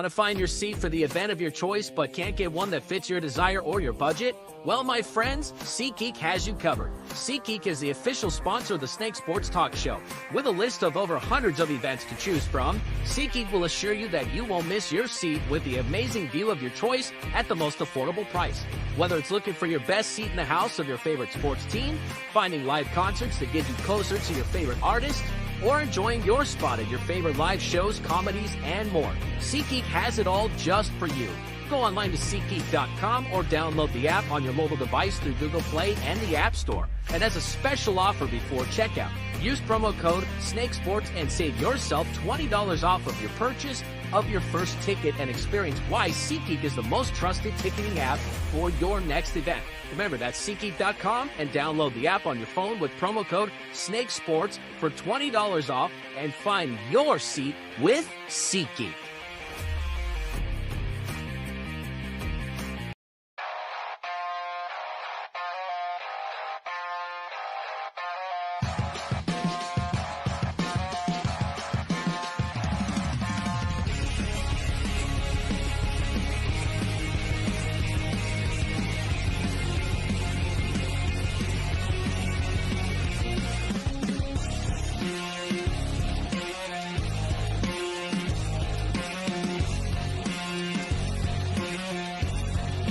Want to find your seat for the event of your choice but can't get one that fits your desire or your budget? Well, my friends, SeatGeek has you covered. SeatGeek is the official sponsor of the Snake Sports Talk Show. With a list of over hundreds of events to choose from, SeatGeek will assure you that you won't miss your seat with the amazing view of your choice at the most affordable price. Whether it's looking for your best seat in the house of your favorite sports team, finding live concerts that get you closer to your favorite artist, or enjoying your spot at your favorite live shows, comedies, and more, SeatGeek has it all just for you. Go online to SeatGeek.com or download the app on your mobile device through Google Play and the App Store. And as a special offer before checkout, use promo code SNAKESPORTS and save yourself $20 off of your purchase of your first ticket and experience why SeatGeek is the most trusted ticketing app for your next event. Remember, that's SeatGeek.com and download the app on your phone with promo code SNAKESPORTS for $20 off and find your seat with SeatGeek.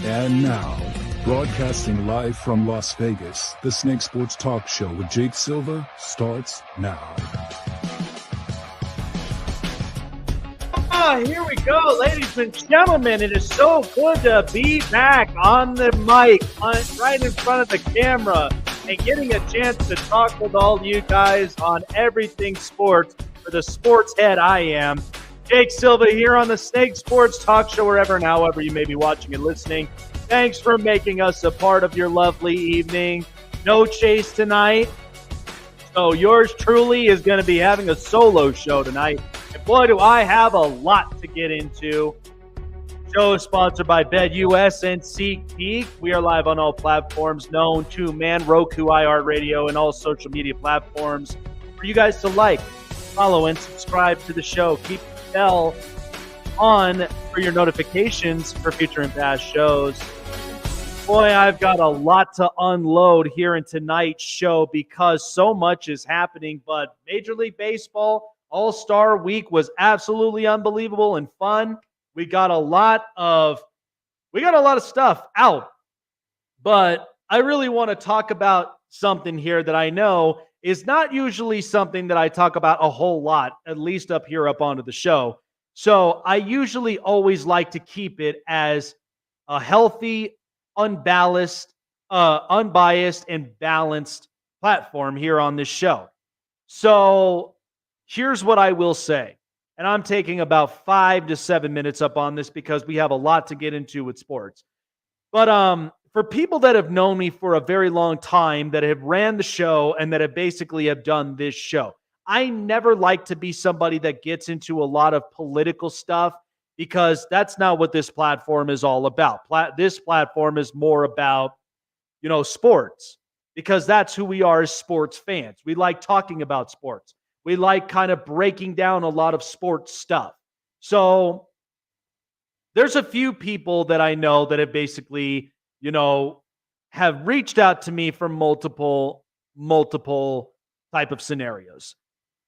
And now, broadcasting live from Las Vegas, the Snake Sports Talk Show with Jake Silva starts now. Here we go, ladies and gentlemen. It is so good to be back on the mic, right in front of the camera, and getting a chance to talk with all you guys on everything sports for the sports head I am. Jake Silva here on the Snake Sports Talk Show, wherever and however you may be watching and listening. Thanks for making us a part of your lovely evening. No Chase tonight, so yours truly is going to be having a solo show tonight. And boy, do I have a lot to get into. Show is sponsored by BetUS and SeatGeek. We are live on all platforms known to man, Roku, iHeartRadio, and all social media platforms for you guys to like, follow, and subscribe to the show. Keep the bell on for your notifications for future and past shows. Boy, I've got a lot to unload here in tonight's show because so much is happening, but Major League Baseball All-Star Week was absolutely unbelievable and fun. We got a lot of stuff out, but I really want to talk about something here that I know is not usually something that I talk about a whole lot, at least up here up onto the show. So I usually always like to keep it as a healthy, unbiased, and balanced platform here on this show. So here's what I will say, and I'm taking about 5 to 7 minutes up on this because we have a lot to get into with sports. But for people that have known me for a very long time, that have ran the show and that have basically have done this show, I never like to be somebody that gets into a lot of political stuff because that's not what this platform is all about. This platform is more about, sports, because that's who we are as sports fans. We like talking about sports. We like kind of breaking down a lot of sports stuff. So there's a few people that I know that have basically, have reached out to me for multiple type of scenarios.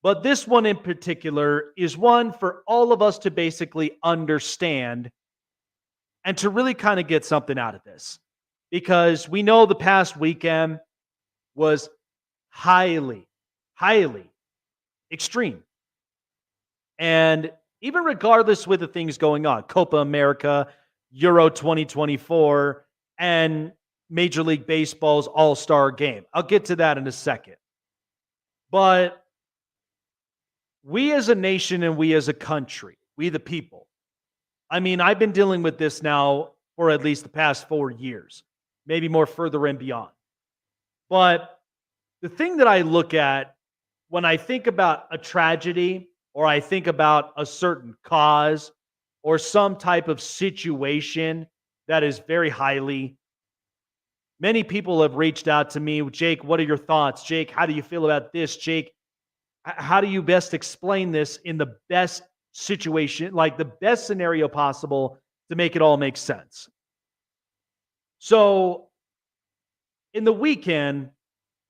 But this one in particular is one for all of us to basically understand and to really kind of get something out of this. Because we know the past weekend was highly extreme. And even regardless with the things going on, Copa America, Euro 2024, and Major League Baseball's All-Star Game. I'll get to that in a second. But we as a nation and we as a country, we the people, I've been dealing with this now for at least the past 4 years, maybe more further and beyond. But the thing that I look at when I think about a tragedy or I think about a certain cause or some type of situation that is very many people have reached out to me. Jake, what are your thoughts? Jake, how do you feel about this? Jake, how do you best explain this in the best situation, like the best scenario possible to make it all make sense. So in the weekend,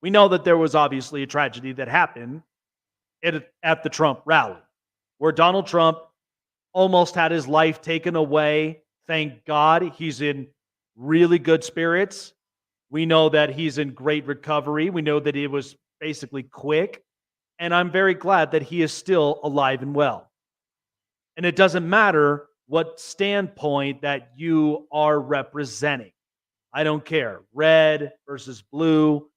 we know that there was obviously a tragedy that happened at the Trump rally, where Donald Trump almost had his life taken away. Thank God he's in really good spirits. We know that he's in great recovery. We know that it was basically quick. And I'm very glad that he is still alive and well. And it doesn't matter what standpoint that you are representing. I don't care. Red versus blue,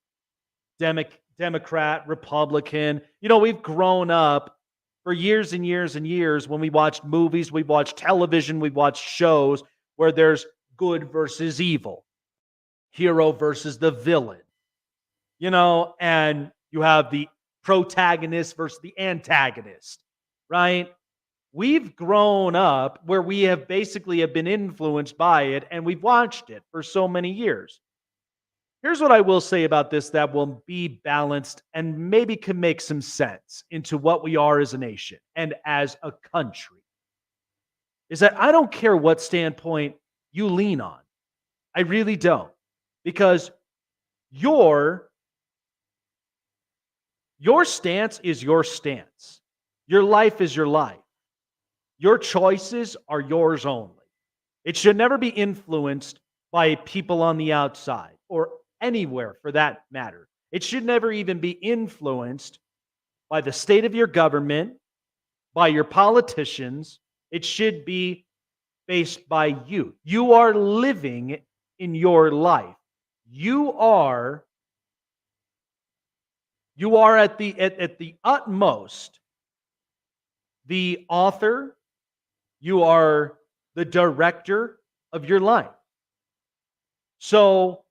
Democrat, Republican. We've grown up for years and years and years when we watched movies, we watched television, we watched shows where there's good versus evil, hero versus the villain, and you have the protagonist versus the antagonist, right? We've grown up where we have basically been influenced by it, and we've watched it for so many years. Here's what I will say about this that will be balanced and maybe can make some sense into what we are as a nation and as a country. Is that I don't care what standpoint you lean on. I really don't. Because your stance is your stance. Your life is your life. Your choices are yours only. It should never be influenced by people on the outside or anywhere for that matter. It should never even be influenced by the state of your government, by your politicians. It should be based by you. You are living in your life. You are at the utmost the author. You are the director of your life. So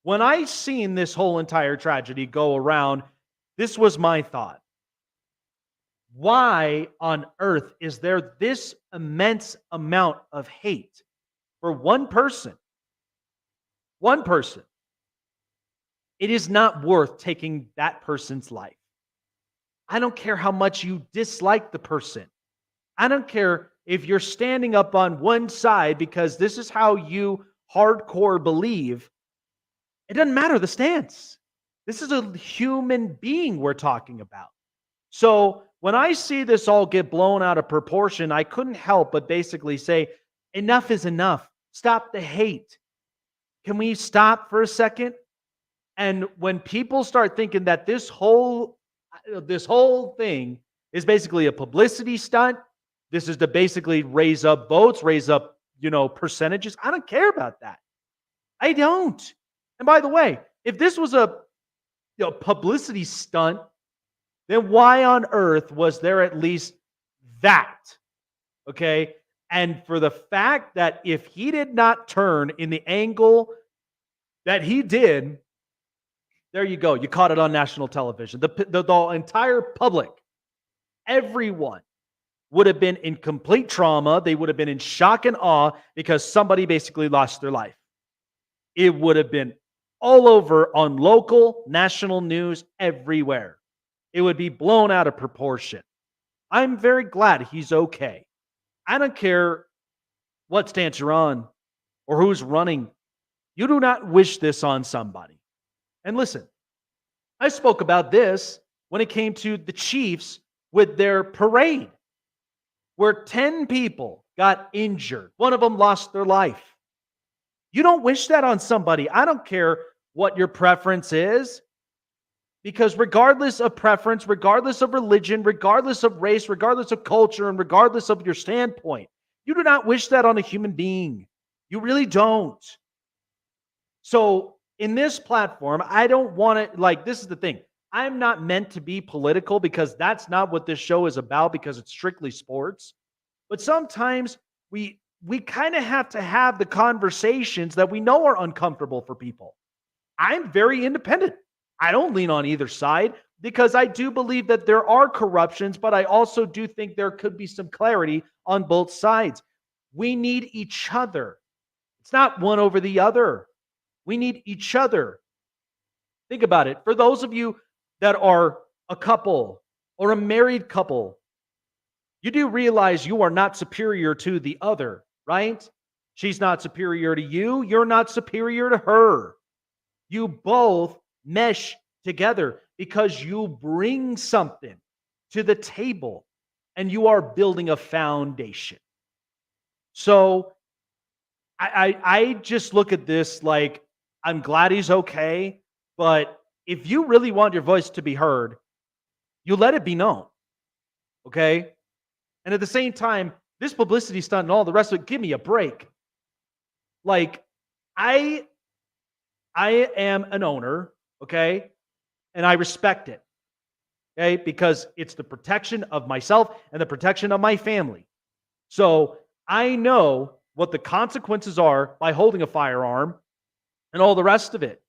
when I seen this whole entire tragedy go around, this was my thought. Why on earth is there this immense amount of hate for one person? One person. It is not worth taking that person's life. I don't care how much you dislike the person. I don't care if you're standing up on one side because this is how you hardcore believe. It doesn't matter the stance. This is a human being we're talking about. So when I see this all get blown out of proportion, I couldn't help but basically say, enough is enough. Stop the hate. Can we stop for a second? And when people start thinking that this whole thing is basically a publicity stunt, this is to basically raise up votes, raise up, percentages. I don't care about that. I don't. And by the way, if this was a publicity stunt, then why on earth was there at least that? Okay. And for the fact that if he did not turn in the angle that he did, there you go. You caught it on national television. The entire public, everyone would have been in complete trauma. They would have been in shock and awe because somebody basically lost their life. It would have been all over on local, national news, everywhere. It would be blown out of proportion. I'm very glad he's okay. I don't care what stance you're on or who's running. You do not wish this on somebody. And listen, I spoke about this when it came to the Chiefs with their parade, where 10 people got injured. One of them lost their life. You don't wish that on somebody. I don't care what your preference is, because regardless of preference, regardless of religion, regardless of race, regardless of culture, and regardless of your standpoint, you do not wish that on a human being. You really don't. So in this platform, I don't want to, this is the thing. I'm not meant to be political because that's not what this show is about, because it's strictly sports. But sometimes we kind of have to have the conversations that we know are uncomfortable for people. I'm very independent. I don't lean on either side because I do believe that there are corruptions, but I also do think there could be some clarity on both sides. We need each other. It's not one over the other. We need each other. Think about it. For those of you that are a couple or a married couple, You do realize you are not superior to the other, right? She's not superior to you. You're not superior to her. You both mesh together because you bring something to the table and you are building a foundation. So I just look at this like I'm glad he's okay, but if you really want your voice to be heard, you let it be known. Okay. And at the same time, this publicity stunt and all the rest of it, give me a break. Like, I am an owner, okay? And I respect it. Okay? Because it's the protection of myself and the protection of my family. So I know what the consequences are by holding a firearm and all the rest of it.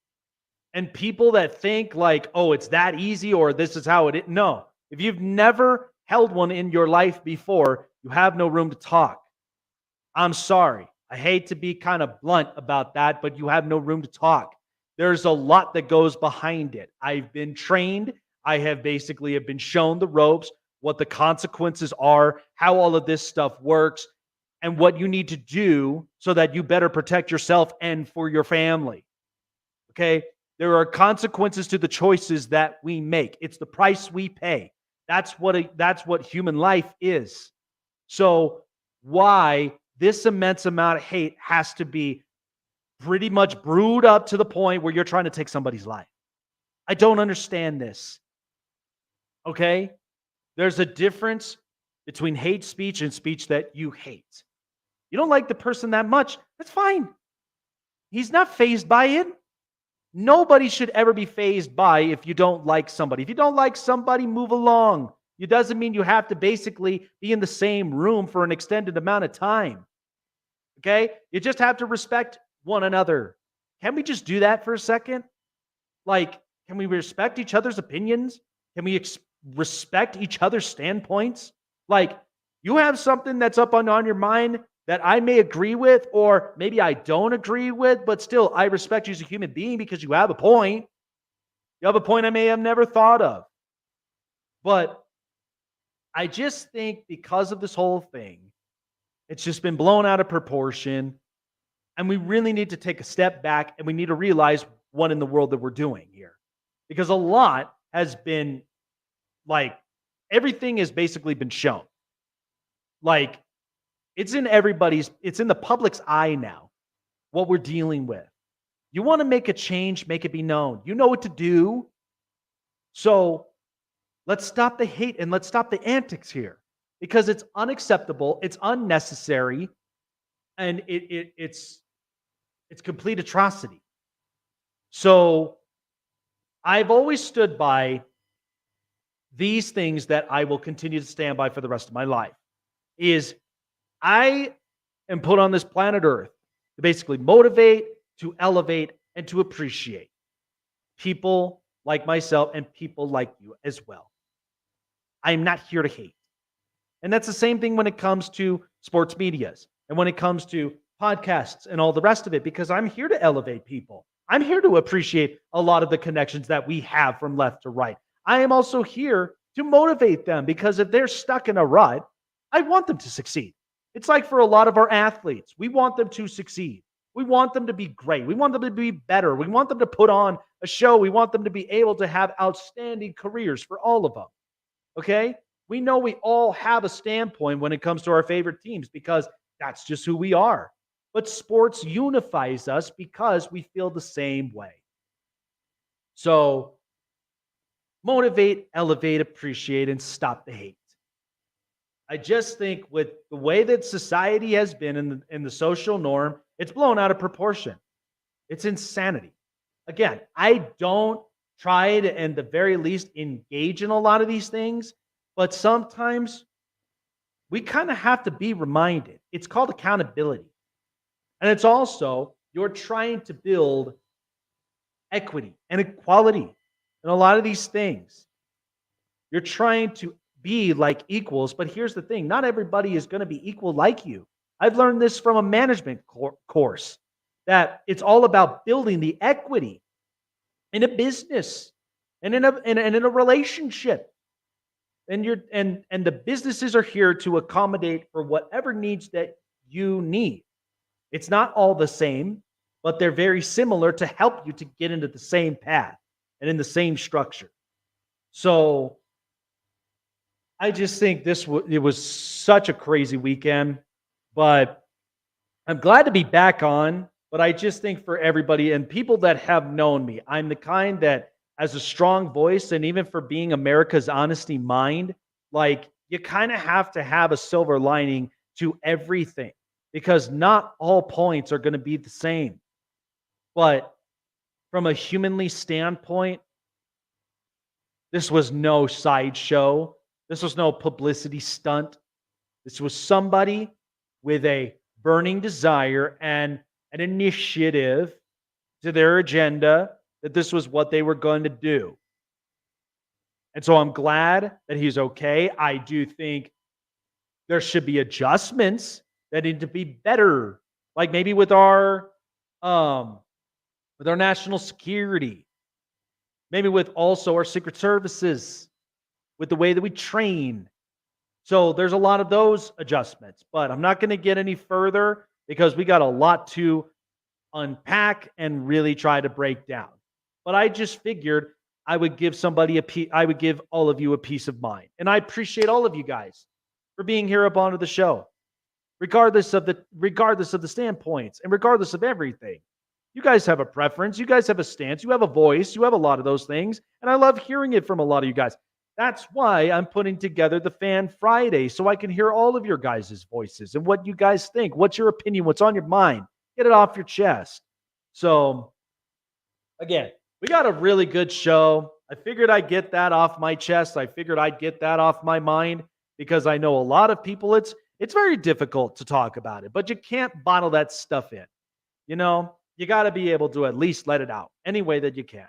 And people that think like, oh, it's that easy or this is how it is. No. If you've never held one in your life before, you have no room to talk. I'm sorry. I hate to be kind of blunt about that, but you have no room to talk. There's a lot that goes behind it. I've been trained. I have been shown the ropes, what the consequences are, how all of this stuff works, and what you need to do so that you better protect yourself and for your family. Okay? There are consequences to the choices that we make. It's the price we pay. That's what human life is. So why this immense amount of hate has to be pretty much brewed up to the point where you're trying to take somebody's life? I don't understand this. Okay? There's a difference between hate speech and speech that you hate. You don't like the person that much, that's fine. He's not fazed by it. Nobody should ever be fazed by if you don't like somebody. If you don't like somebody, move along. It doesn't mean you have to basically be in the same room for an extended amount of time. Okay? You just have to respect one another. Can we just do that for a second? Like, can we respect each other's opinions? Can we respect each other's standpoints? Like, you have something that's up on your mind that I may agree with, or maybe I don't agree with, but still, I respect you as a human being because you have a point. You have a point I may have never thought of. But I just think because of this whole thing, it's just been blown out of proportion. And we really need to take a step back and we need to realize what in the world that we're doing here. Because a lot has been like, everything has basically been shown. Like, it's in the public's eye now, what we're dealing with. You want to make a change, make it be known. You know what to do. So let's stop the hate and let's stop the antics here because it's unacceptable, it's unnecessary, and it's complete atrocity. So I've always stood by these things that I will continue to stand by for the rest of my life. Is I am put on this planet Earth to basically motivate, to elevate, and to appreciate people like myself and people like you as well. I am not here to hate. And that's the same thing when it comes to sports medias and when it comes to podcasts and all the rest of it, because I'm here to elevate people. I'm here to appreciate a lot of the connections that we have from left to right. I am also here to motivate them because if they're stuck in a rut, I want them to succeed. It's like for a lot of our athletes, we want them to succeed. We want them to be great. We want them to be better. We want them to put on a show. We want them to be able to have outstanding careers for all of them. Okay? We know we all have a standpoint when it comes to our favorite teams because that's just who we are. But sports unifies us because we feel the same way. So motivate, elevate, appreciate, and stop the hate. I just think with the way that society has been in the social norm, it's blown out of proportion. It's insanity. Again, I don't try to, at the very least, engage in a lot of these things, but sometimes we kind of have to be reminded. It's called accountability. And it's also, you're trying to build equity and equality in a lot of these things. You're trying to be like equals, but here's the thing, not everybody is going to be equal like you. I've learned this from a management course, that it's all about building the equity in a business and in a relationship. And the businesses are here to accommodate for whatever needs that you need. It's not all the same, but they're very similar to help you to get into the same path and in the same structure. So I just think it was such a crazy weekend, but I'm glad to be back on. But I just think for everybody and people that have known me, I'm the kind that has a strong voice, and even for being America's honesty mind, like you kind of have to have a silver lining to everything because not all points are going to be the same. But from a humanly standpoint, this was no sideshow. This was no publicity stunt. This was somebody with a burning desire and an initiative to their agenda that this was what they were going to do. And so I'm glad that he's okay. I do think there should be adjustments that need to be better, like maybe with our national security, maybe with also our secret services, with the way that we train. So there's a lot of those adjustments, but I'm not going to get any further because we got a lot to unpack and really try to break down. But I just figured I would give all of you a peace of mind. And I appreciate all of you guys for being here up onto the show, regardless of the standpoints and regardless of everything. You guys have a preference. You guys have a stance. You have a voice. You have a lot of those things. And I love hearing it from a lot of you guys. That's why I'm putting together the Fan Friday, so I can hear all of your guys' voices and what you guys think. What's your opinion? What's on your mind? Get it off your chest. So, again, we got a really good show. I figured I'd get that off my chest. I figured I'd get that off my mind because I know a lot of people, it's very difficult to talk about it, but you can't bottle that stuff in. You know, you got to be able to at least let it out any way that you can.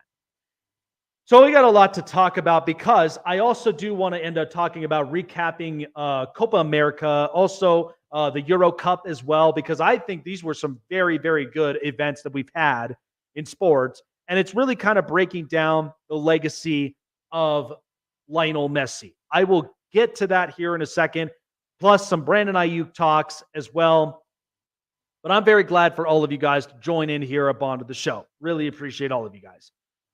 So we got a lot to talk about because I also do want to end up talking about recapping Copa America, also the Euro Cup as well, because I think these were some very, very good events that we've had in sports. And it's really kind of breaking down the legacy of Lionel Messi. I will get to that here in a second, plus some Brandon Ayuk talks as well. But I'm very glad for all of you guys to join in here up onto the show. Really appreciate all of you guys.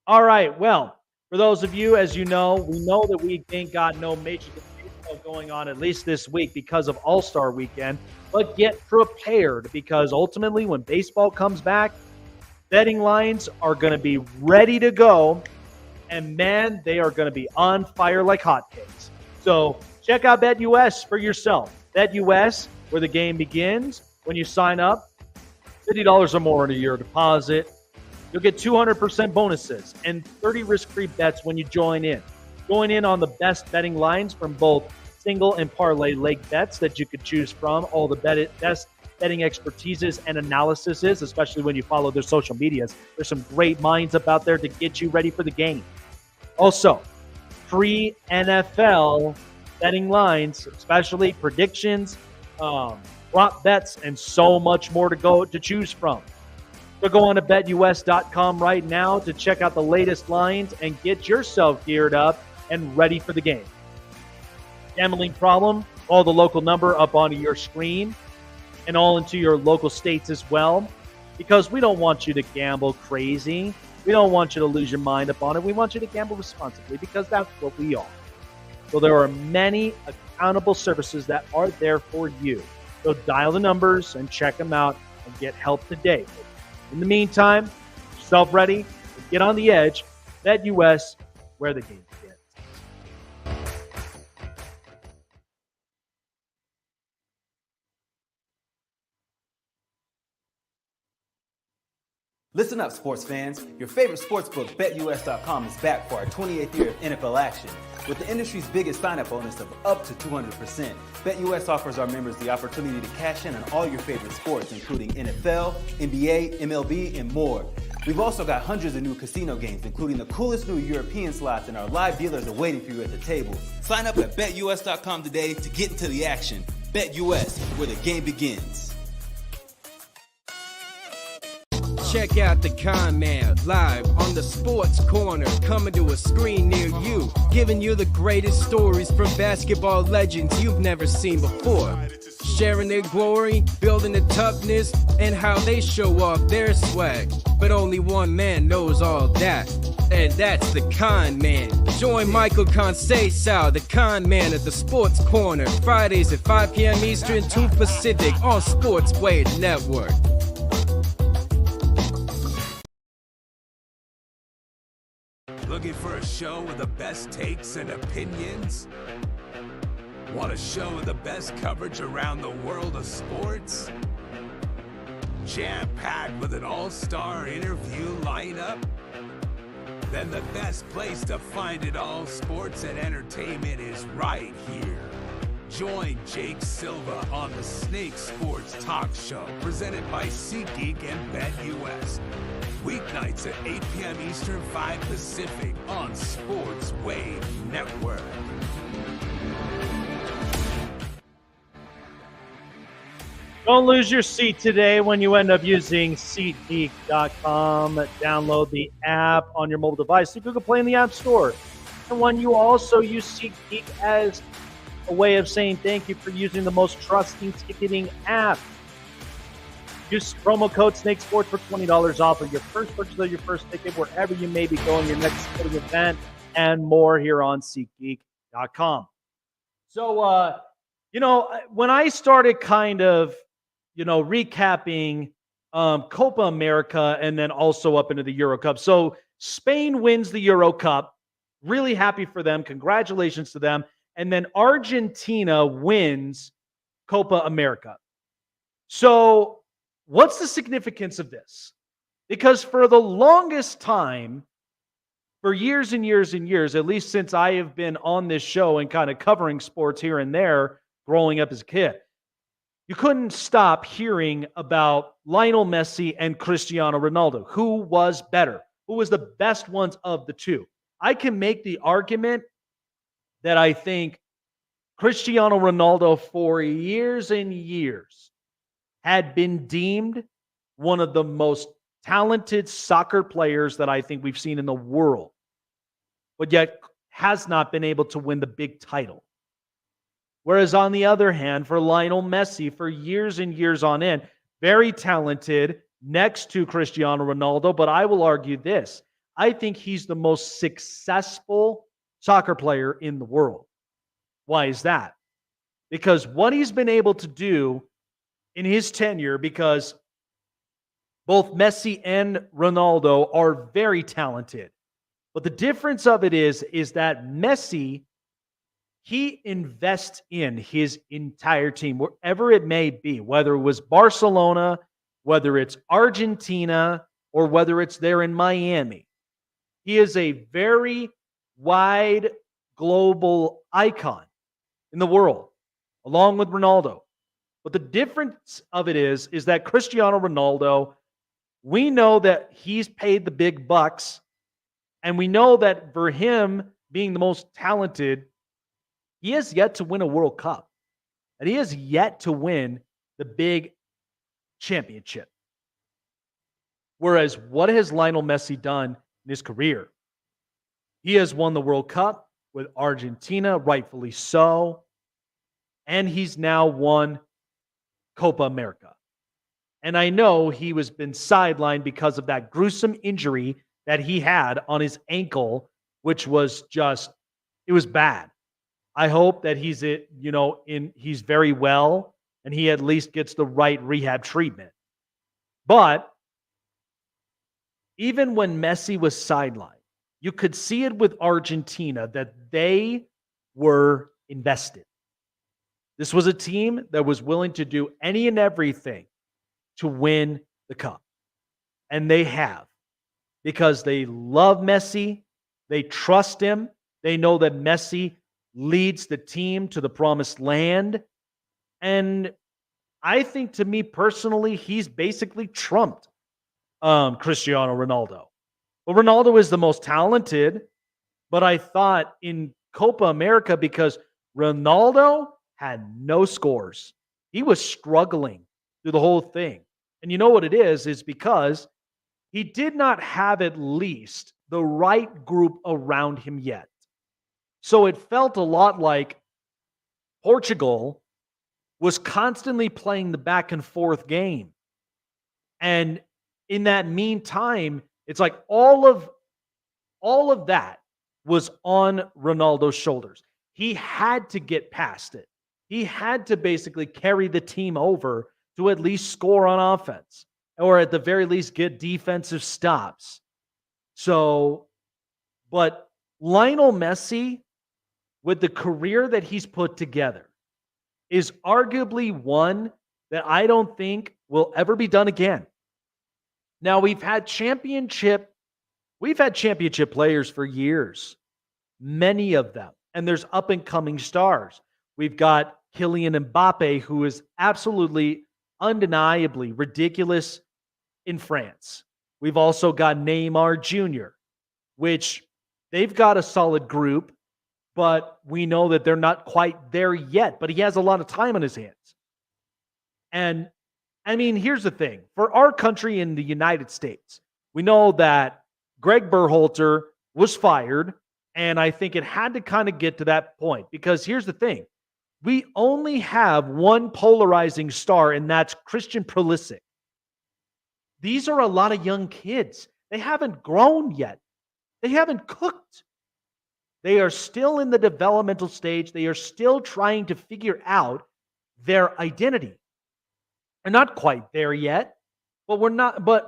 All right, well, for those of you, as you know, we know that we ain't got no Major League Baseball going on, at least this week, because of All-Star Weekend. But get prepared, because ultimately when baseball comes back, betting lines are going to be ready to go. And man, they are going to be on fire like hotcakes. So check out BetUS for yourself. BetUS, where the game begins. When you sign up, $50 or more in a year deposit. You'll get 200% bonuses and 30 risk-free bets when you join in. Join in on the best betting lines from both single and parlay leg bets that you could choose from. All the best betting expertises and analyses, especially when you follow their social medias. There's some great minds up out there to get you ready for the game. Also, free NFL betting lines, especially predictions, prop bets, and so much more to choose from. So go on to BetUS.com right now to check out the latest lines and get yourself geared up and ready for the game. Gambling problem? Call the local number up onto your screen and all into your local states as well, because we don't want you to gamble crazy. We don't want you to lose your mind upon it. We want you to gamble responsibly, because that's what we are. So there are many accountable services that are there for you. So dial the numbers and check them out and get help today. In the meantime, get yourself ready and get on the edge. BetUS, where the game begins. Listen up, sports fans. Your favorite sportsbook, BetUS.com, is back for our 28th year of NFL action. With the industry's biggest sign-up bonus of up to 200%, BetUS offers our members the opportunity to cash in on all your favorite sports, including NFL, NBA, MLB, and more. We've also got hundreds of new casino games, including the coolest new European slots, and our live dealers are waiting for you at the table. Sign up at BetUS.com today to get into the action. BetUS, where the game begins. Check out the Con Man live on the Sports Corner, coming to a screen near you, giving you the greatest stories from basketball legends you've never seen before. Sharing their glory, building the toughness, and how they show off their swag. But only one man knows all that, and that's the Con Man. Join Michael Conceição, the Con Man, at the Sports Corner, Fridays at 5 p.m. Eastern, 2 Pacific on Sports Wave Network. Looking for a show with the best takes and opinions? Want a show with the best coverage around the world of sports? Jam-packed with an all-star interview lineup? Then the best place to find it all, sports and entertainment, is right here. Join Jake Silva on the Snake Sports Talk Show, presented by SeatGeek and BetUS. Weeknights at 8 p.m. Eastern, 5 Pacific on Sports Wave Network. Don't lose your seat today when you end up using SeatGeek.com. Download the app on your mobile device through Google Play in the App Store. And when you also use SeatGeek as a way of saying thank you for using the most trusting ticketing app. Use promo code SNAKESPORTS for $20 off of your first purchase of your first ticket wherever you may be going, your next sporting event, and more here on SeatGeek.com. So, when I started kind of, recapping Copa America and then also up into the Euro Cup. So Spain wins the Euro Cup. Really happy for them. Congratulations to them. And then Argentina wins Copa America. So what's the significance of this? Because for the longest time, for years and years and years, at least since I have been on this show and kind of covering sports here and there growing up as a kid, you couldn't stop hearing about Lionel Messi and Cristiano Ronaldo. Who was better? Who was the best ones of the two? I can make the argument that I think Cristiano Ronaldo for years and years had been deemed one of the most talented soccer players that I think we've seen in the world, but yet has not been able to win the big title. Whereas on the other hand, for Lionel Messi, for years and years on end, very talented next to Cristiano Ronaldo, but I will argue this. I think he's the most successful soccer player in the world. Why is that? Because what he's been able to do in his tenure, because both Messi and Ronaldo are very talented. But the difference of it is that Messi, he invests in his entire team, wherever it may be, whether it was Barcelona, whether it's Argentina, or whether it's there in Miami. He is a very wide global icon in the world, along with Ronaldo. But the difference of it is that Cristiano Ronaldo, we know that he's paid the big bucks, and we know that for him being the most talented, he has yet to win a World Cup, and he has yet to win the big championship. Whereas what has Lionel Messi done in his career? He has won the World Cup with Argentina, rightfully so, and he's now won Copa America. And I know he was been sidelined because of that gruesome injury that he had on his ankle, which was just, it was bad. I hope that he's very well and he at least gets the right rehab treatment. But even when Messi was sidelined, you could see it with Argentina that they were invested. This was a team that was willing to do any and everything to win the cup. And they have, because they love Messi, they trust him, they know that Messi leads the team to the promised land. And I think, to me personally, he's basically trumped Cristiano Ronaldo. Well, Ronaldo is the most talented, but I thought in Copa America, because Ronaldo had no scores. He was struggling through the whole thing. And you know what it is because he did not have at least the right group around him yet. So it felt a lot like Portugal was constantly playing the back and forth game. And in that meantime, it's like all of that was on Ronaldo's shoulders. He had to get past it. He had to basically carry the team over to at least score on offense or at the very least get defensive stops. So, but Lionel Messi, with the career that he's put together, is arguably one that I don't think will ever be done again. Now, we've had championship players for years, many of them, and there's up and coming stars. We've got Kylian Mbappe, who is absolutely undeniably ridiculous in France. We've also got Neymar Jr., which they've got a solid group, but we know that they're not quite there yet. But he has a lot of time on his hands. And I mean, here's the thing. For our country in the United States, we know that Greg Berhalter was fired, and I think it had to kind of get to that point because here's the thing. We only have one polarizing star, and that's Christian Pulisic. These are a lot of young kids. They haven't grown yet. They haven't cooked. They are still in the developmental stage. They are still trying to figure out their identity. They're not quite there yet, but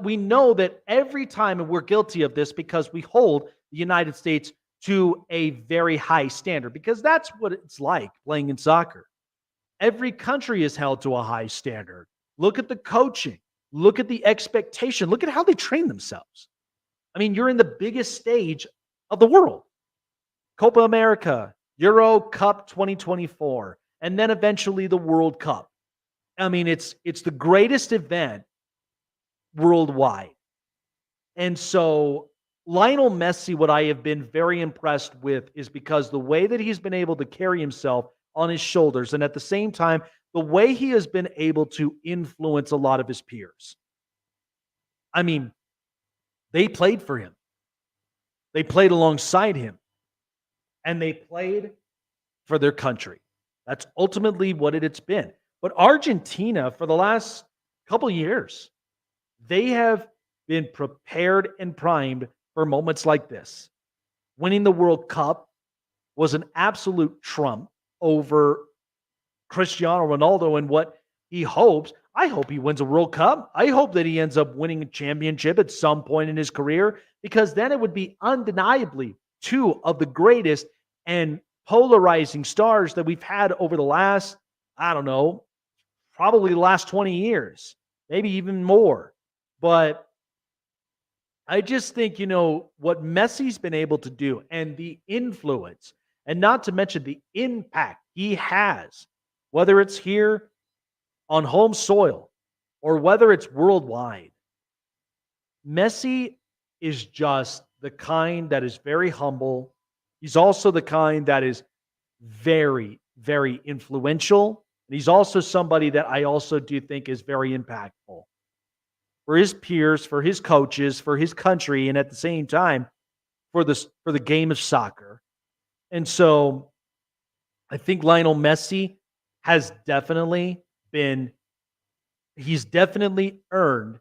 we know that every time, and we're guilty of this because we hold the United States to a very high standard, because that's what it's like playing in soccer. Every country is held to a high standard. Look at the coaching. Look at the expectation. Look at how they train themselves. I mean, you're in the biggest stage of the world. Copa America, Euro Cup 2024, and then eventually the World Cup. I mean, it's the greatest event worldwide. And so Lionel Messi, what I have been very impressed with is because the way that he's been able to carry himself on his shoulders, and at the same time, the way he has been able to influence a lot of his peers. I mean, they played for him. They played alongside him. And they played for their country. That's ultimately what it's been. But Argentina, for the last couple years, they have been prepared and primed for moments like this. Winning the World Cup was an absolute trump over Cristiano Ronaldo and what he hopes. I hope he wins a World Cup. I hope that he ends up winning a championship at some point in his career, because then it would be undeniably two of the greatest and polarizing stars that we've had over the last, I don't know, probably the last 20 years, maybe even more. But I just think, what Messi's been able to do and the influence, and not to mention the impact he has, whether it's here on home soil or whether it's worldwide. Messi is just the kind that is very humble. He's also the kind that is very, very influential. And he's also somebody that I also do think is very impactful for his peers, for his coaches, for his country, and at the same time, for the game of soccer. And so I think Lionel Messi has he's definitely earned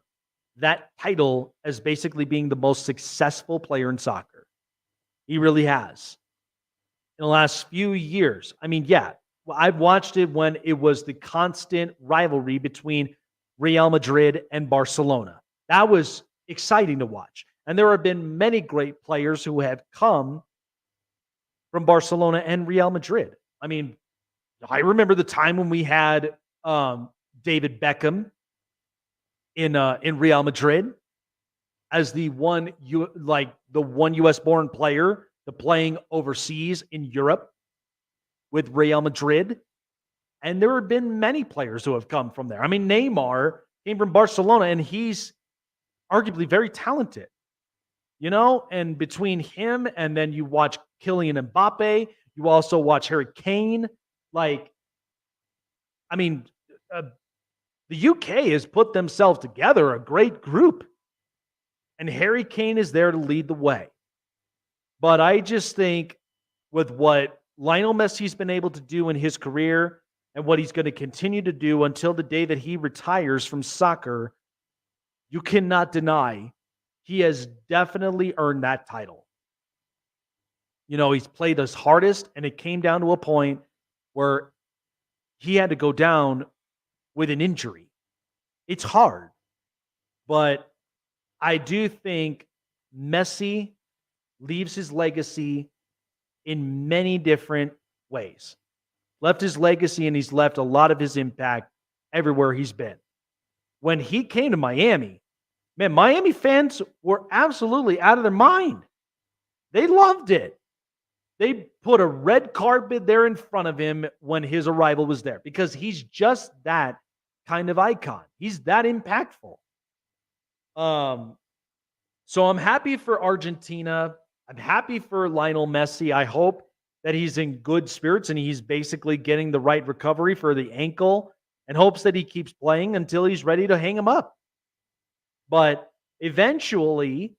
that title as basically being the most successful player in soccer. He really has. In the last few years, I mean, yeah, I've watched it when it was the constant rivalry between Real Madrid and Barcelona. That was exciting to watch. And there have been many great players who have come from Barcelona and Real Madrid. I mean, I remember the time when we had David Beckham in Real Madrid as the one U.S. born player to playing overseas in Europe with Real Madrid. And there have been many players who have come from there. I mean, Neymar came from Barcelona, and he's arguably very talented. And between him and then you watch Kylian Mbappe, you also watch Harry Kane. The UK has put themselves together, a great group. and Harry Kane is there to lead the way. But I just think with what Lionel Messi's been able to do in his career and what he's going to continue to do until the day that he retires from soccer, you cannot deny he has definitely earned that title. You know, he's played his hardest, and it came down to a point where he had to go down with an injury. It's hard, but I do think Messi leaves his legacy in many different ways. Left his legacy, and he's left a lot of his impact everywhere he's been. When he came to Miami, man, Miami fans were absolutely out of their mind. They loved it. They put a red carpet there in front of him when his arrival was there because he's just that kind of icon. He's that impactful. So I'm happy for Argentina. I'm happy for Lionel Messi. I hope that he's in good spirits and he's basically getting the right recovery for the ankle and hopes that he keeps playing until he's ready to hang him up. But eventually,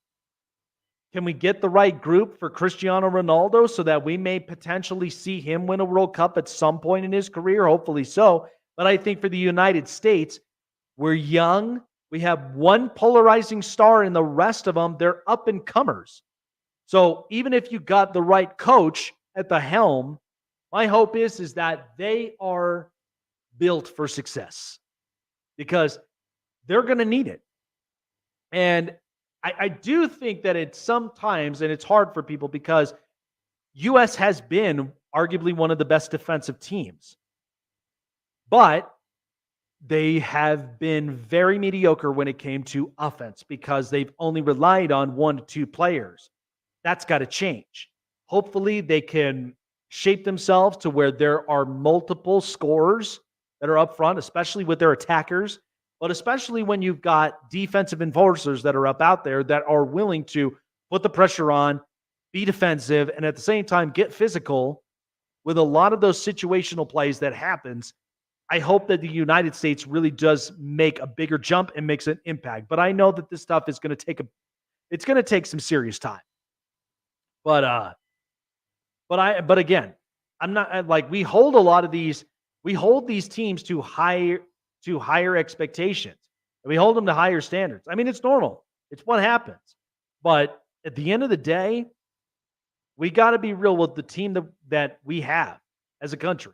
can we get the right group for Cristiano Ronaldo so that we may potentially see him win a World Cup at some point in his career? Hopefully so. But I think for the United States, we're young. We have one polarizing star and the rest of them, they're up-and-comers. So even if you got the right coach at the helm, my hope is that they are built for success because they're going to need it. And I do think that it's sometimes, and it's hard for people because U.S. has been arguably one of the best defensive teams. But they have been very mediocre when it came to offense because they've only relied on 1 to 2 players. That's got to change. Hopefully they can shape themselves to where there are multiple scorers that are up front, especially with their attackers, but especially when you've got defensive enforcers that are up out there that are willing to put the pressure on, be defensive, and at the same time get physical with a lot of those situational plays that happens. I hope that the United States really does make a bigger jump and makes an impact. But I know that this stuff is going to take some serious time. But again, I'm not like we hold these teams to higher expectations. And we hold them to higher standards. I mean, it's normal. It's what happens. But at the end of the day, we got to be real with the team that we have as a country.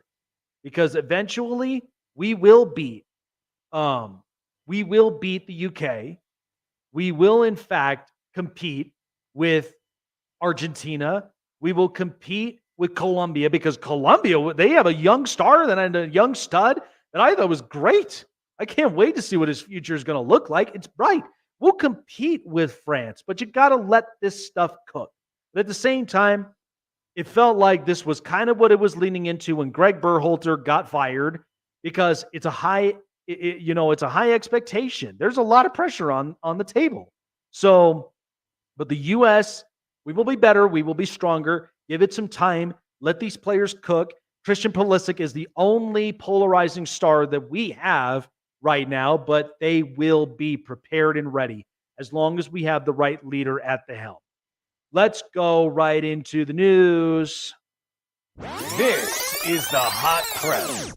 Because eventually we will beat the UK. We will, in fact, compete with Argentina. We will compete with Colombia because Colombia, they have a young star and a young stud that I thought was great. I can't wait to see what his future is going to look like. It's bright. We'll compete with France, but you got to let this stuff cook. But at the same time, it felt like this was kind of what it was leaning into when Greg Berhalter got fired because it's a high expectation. There's a lot of pressure on the table. So, but the U.S., we will be better. We will be stronger. Give it some time. Let these players cook. Christian Pulisic is the only polarizing star that we have right now, but they will be prepared and ready as long as we have the right leader at the helm. Let's go right into the news. This is the Hot Press.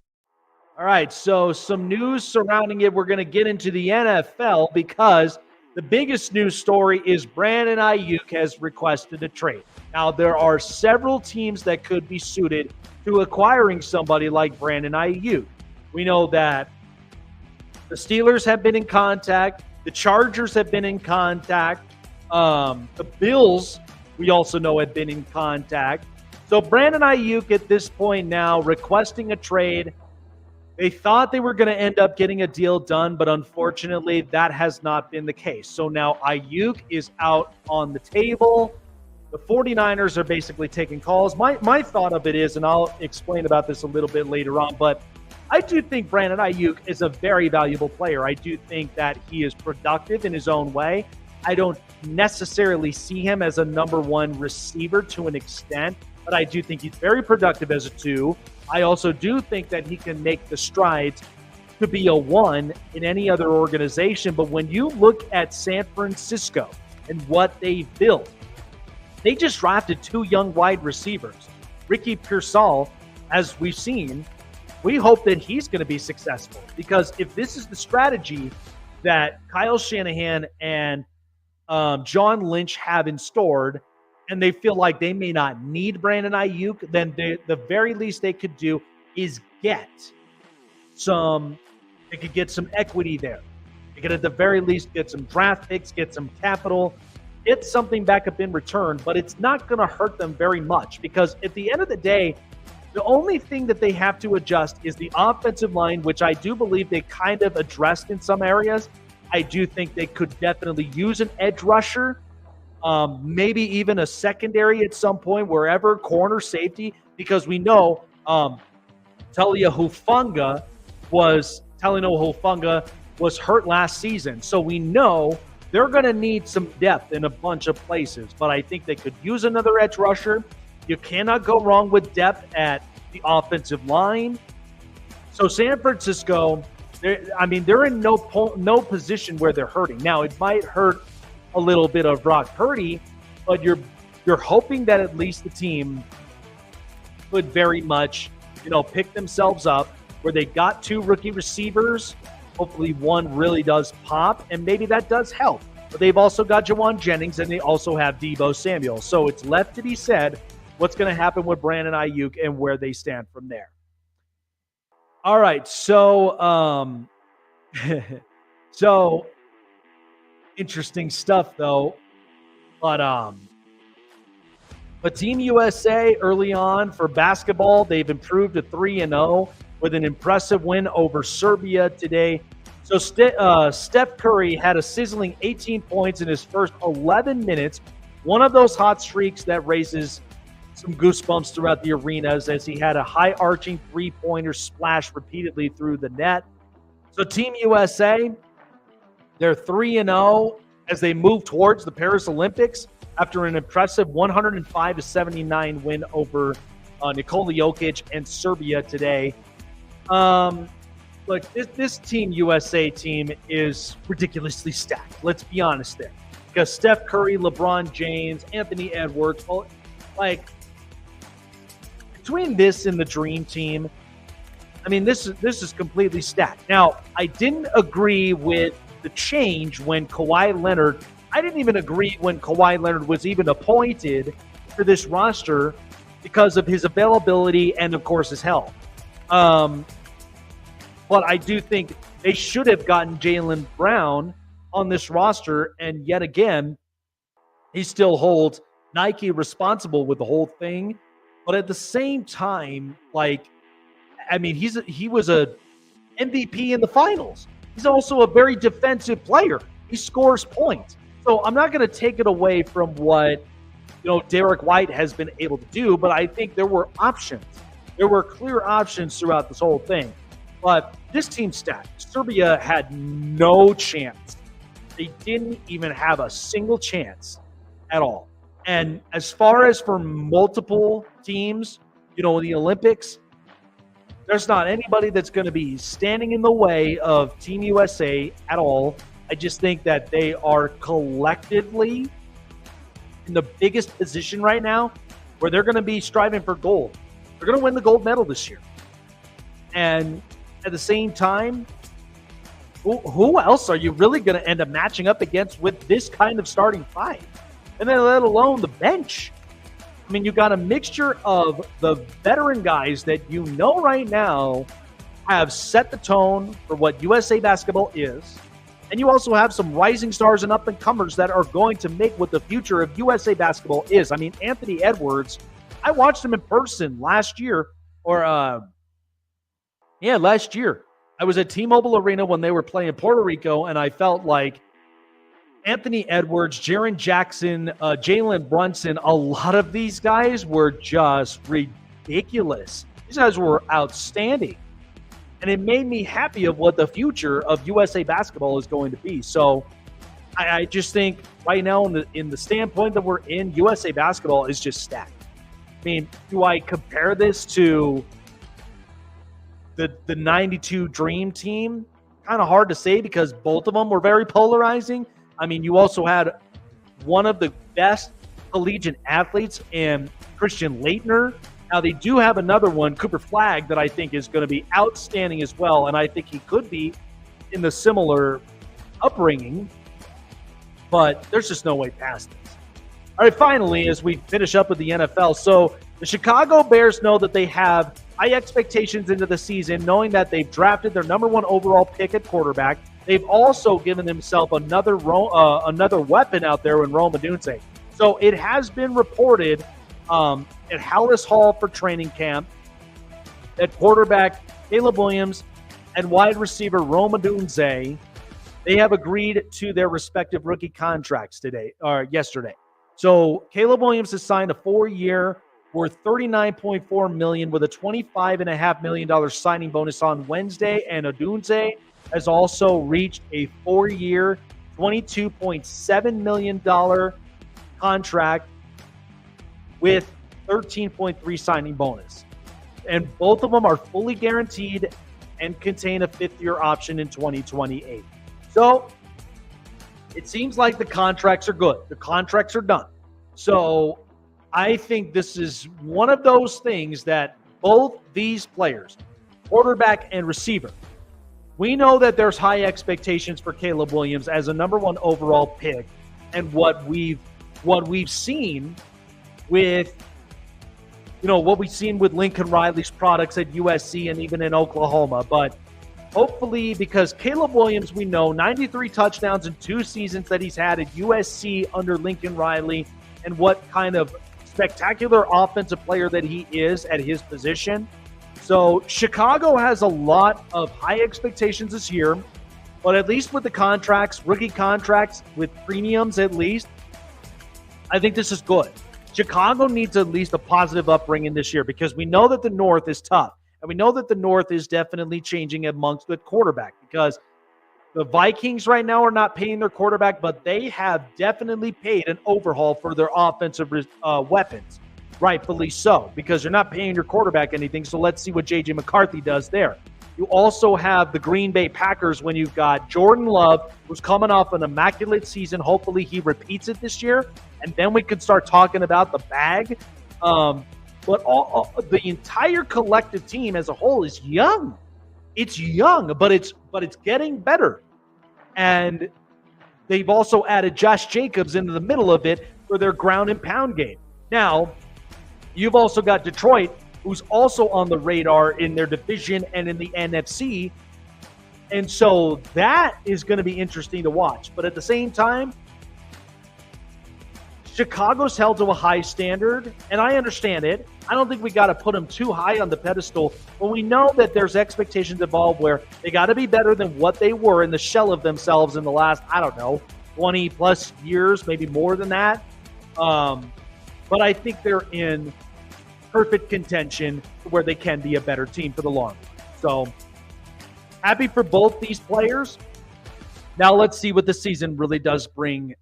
All right, so some news surrounding it. We're going to get into the NFL because the biggest news story is Brandon Ayuk has requested a trade. Now, there are several teams that could be suited to acquiring somebody like Brandon Ayuk. We know that the Steelers have been in contact. The Chargers have been in contact. The Bills, we also know, have been in contact. So Brandon Ayuk at this point now requesting a trade. They thought they were going to end up getting a deal done, but unfortunately that has not been the case. So now Ayuk is out on the table. The 49ers are basically taking calls. My thought of it is, and I'll explain about this a little bit later on, but I do think Brandon Ayuk is a very valuable player. I do think that he is productive in his own way. I don't necessarily see him as a number one receiver to an extent, but I do think he's very productive as a 2. I also do think that he can make the strides to be a 1 in any other organization. But when you look at San Francisco, and what they built. They just drafted 2 young wide receivers. Ricky Pearsall, as we've seen, we hope that he's going to be successful, because if this is the strategy that Kyle Shanahan and John Lynch have installed, and they feel like they may not need Brandon Ayuk, then the very least they could do is they could get some equity there. They could at the very least get some draft picks, get some capital, get something back up in return, but it's not going to hurt them very much, because at the end of the day, the only thing that they have to adjust is the offensive line, which I do believe they kind of addressed in some areas. I do think they could definitely use an edge rusher, maybe even a secondary at some point, wherever, corner, safety, because we know Talanoa Hufanga was hurt last season. So we know they're going to need some depth in a bunch of places, but I think they could use another edge rusher. You cannot go wrong with depth at the offensive line. So San Francisco, they're in no position where they're hurting. Now, it might hurt a little bit of Brock Purdy, but you're hoping that at least the team could very much, pick themselves up where they got 2 rookie receivers. Hopefully one really does pop, and maybe that does help. But they've also got Jawan Jennings, and they also have Deebo Samuel. So it's left to be said what's going to happen with Brandon Ayuk and where they stand from there. All right, so so interesting stuff though. But Team USA early on for basketball, they've improved to 3-0 with an impressive win over Serbia today. So Steph Curry had a sizzling 18 points in his first 11 minutes. One of those hot streaks that raises some goosebumps throughout the arenas, as he had a high-arching three-pointer splash repeatedly through the net. So Team USA, they're 3-0 as they move towards the Paris Olympics after an impressive 105-79 win over Nikola Jokic and Serbia today. Look, this Team USA team is ridiculously stacked. Let's be honest there. Because Steph Curry, LeBron James, Anthony Edwards, between this and the Dream Team, this is completely stacked. Now, I didn't agree with the change when Kawhi Leonard. I didn't even agree when Kawhi Leonard was even appointed to this roster because of his availability and, of course, his health. But I do think they should have gotten Jaylen Brown on this roster, and yet again, he still holds Nike responsible with the whole thing. But at the same time, he was a MVP in the finals. He's also a very defensive player. He scores points. So I'm not going to take it away from what Derek White has been able to do, but I think there were options. There were clear options throughout this whole thing. But this team stacked. Serbia had no chance. They didn't even have a single chance at all. And as far as for multiple teams, in the Olympics, there's not anybody that's going to be standing in the way of Team USA at all. I just think that they are collectively in the biggest position right now where they're going to be striving for gold. They're going to win the gold medal this year. And at the same time, who else are you really going to end up matching up against with this kind of starting five? And then let alone the bench. You got a mixture of the veteran guys that right now have set the tone for what USA basketball is. And you also have some rising stars and up-and-comers that are going to make what the future of USA basketball is. Anthony Edwards, I watched him in person last year. Last year. I was at T-Mobile Arena when they were playing Puerto Rico, and I felt like Anthony Edwards, Jaren Jackson, Jalen Brunson, a lot of these guys were just ridiculous. These guys were outstanding. And it made me happy of what the future of USA basketball is going to be. So I just think right now in the standpoint that we're in, USA basketball is just stacked. Do I compare this to the 92 Dream Team? Kind of hard to say because both of them were very polarizing. You also had one of the best collegiate athletes in Christian Leitner. Now, they do have another one, Cooper Flagg, that I think is going to be outstanding as well, and I think he could be in the similar upbringing, but there's just no way past this. All right, finally, as we finish up with the NFL, so the Chicago Bears know that they have high expectations into the season, knowing that they've drafted their number one overall pick at quarterback. They've also given themselves another weapon out there in Rome Odunze. So it has been reported at Hallis Hall for training camp that quarterback Caleb Williams and wide receiver Rome Odunze, they have agreed to their respective rookie contracts yesterday. So Caleb Williams has signed a 4-year worth $39.4 million with a $25.5 million signing bonus on Wednesday, and Odunze has also reached a 4-year, $22.7 million contract with 13.3 signing bonus. And both of them are fully guaranteed and contain a 5th-year option in 2028. So it seems like the contracts are good. The contracts are done. So I think this is one of those things that both these players, quarterback and receiver, we know that there's high expectations for Caleb Williams as a number one overall pick, and what we've seen with what we've seen with Lincoln Riley's products at USC and even in Oklahoma. But hopefully, because Caleb Williams, we know 93 touchdowns in 2 seasons that he's had at USC under Lincoln Riley, and what kind of spectacular offensive player that he is at his position. So Chicago has a lot of high expectations this year, but at least with the contracts, rookie contracts with premiums at least, I think this is good. Chicago needs at least a positive upbringing this year, because we know that the North is tough. And we know that the North is definitely changing amongst the quarterback, because the Vikings right now are not paying their quarterback, but they have definitely paid an overhaul for their offensive weapons. Rightfully so, because you're not paying your quarterback anything. So let's see what J.J. McCarthy does there. You also have the Green Bay Packers when you've got Jordan Love, who's coming off an immaculate season. Hopefully he repeats it this year, and then we can start talking about the bag. But the entire collective team as a whole is young. It's young, but it's getting better. And they've also added Josh Jacobs into the middle of it for their ground and pound game. Now, you've also got Detroit, who's also on the radar in their division and in the NFC. And so that is going to be interesting to watch. But at the same time, Chicago's held to a high standard, and I understand it. I don't think we got to put them too high on the pedestal, but we know that there's expectations involved where they got to be better than what they were in the shell of themselves in the last, 20-plus years, maybe more than that. But I think they're in perfect contention where they can be a better team for the long run. So happy for both these players. Now let's see what the season really does bring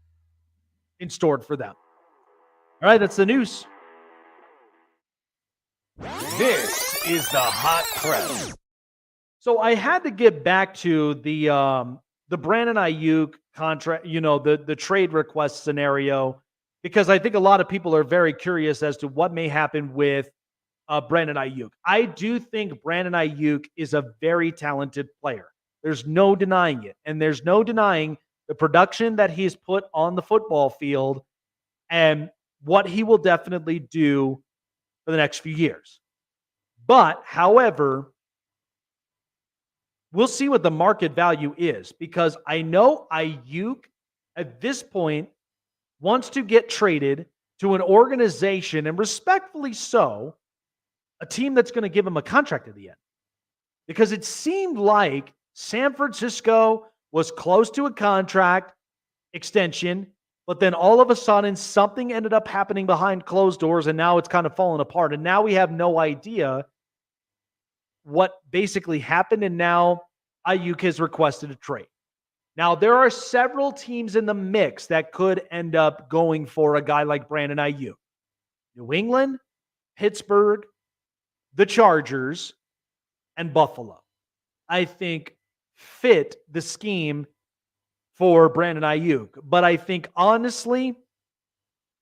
in store for them. All right, that's the news. This is the Hot Press. So I had to get back to the Brandon Ayuk contract, the trade request scenario, because I think a lot of people are very curious as to what may happen with Brandon Ayuk. I do think Brandon Ayuk is a very talented player. There's no denying it. And there's no denying the production that he's put on the football field and what he will definitely do for the next few years. But, however, we'll see what the market value is, because I know Ayuk at this point wants to get traded to an organization, and respectfully so, a team that's going to give him a contract at the end. Because it seemed like San Francisco was close to a contract extension, but then all of a sudden something ended up happening behind closed doors, and now it's kind of fallen apart. And now we have no idea what basically happened, and now Ayuk has requested a trade. Now, there are several teams in the mix that could end up going for a guy like Brandon Ayuk. New England, Pittsburgh, the Chargers, and Buffalo, I think, fit the scheme for Brandon Ayuk. But I think, honestly,